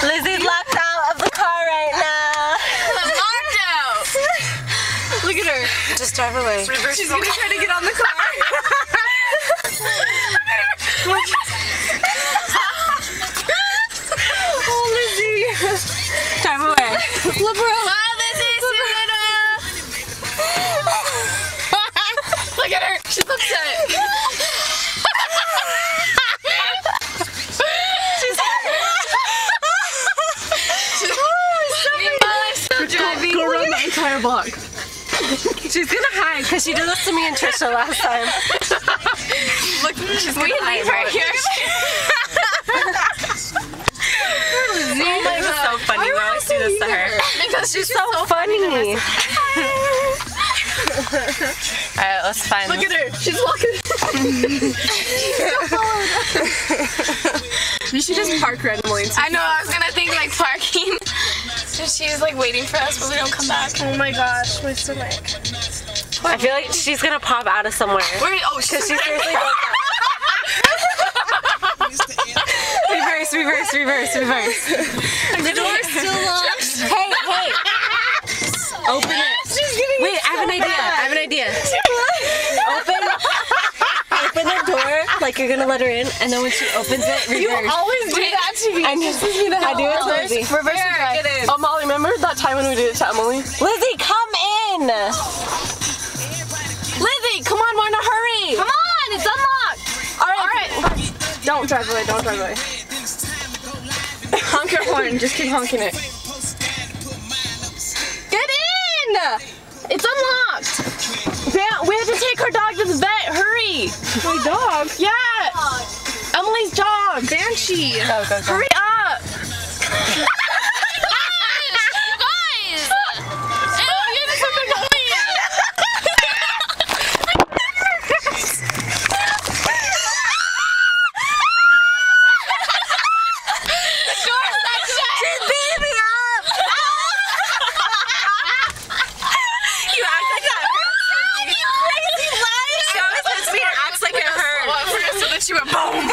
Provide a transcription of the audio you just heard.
Lizzie's locked out of the car right now. I'm locked out. Look at her. Just drive away. She's gonna try to get on the car. Oh, Lizzie. Drive away. Liberal. Bye, Lizzie. See you later. Look at her. She's upset. Go around the entire block. She's gonna hide because she did this to me and Trisha last time. Look, she's gonna hide right here. Oh my God. So funny. We always do this to her. Because she's So funny. Alright, let's find Look at her. She's walking. You should just park randomly. I know. I was gonna think like parking. So she's like waiting for us, but we don't come back. Oh my gosh, my stomach. I feel like she's gonna pop out of somewhere. Where? Oh, she's Seriously goes Reverse, reverse, reverse, reverse. The door's still locked. Hey, hey. Open it. Wait, I have an idea. I have an idea. Open the door like you're gonna let her in, and then when she opens it, reverse. You always do that to me. I do it to Lizzie. Reverse and drive. Oh, Molly, remember that time when we did it to Emily? Lizzie, come in. Lizzie, come on, we're in a hurry. Come on, it's unlocked. All right. Don't drive away, don't drive away. Honk your horn, just keep honking it. Get in! It's unlocked. We have to take her dog to the vet, hurry. My dog? Yeah. Emily's dog. Banshee. Go, go, go. Hurry up. She went boom.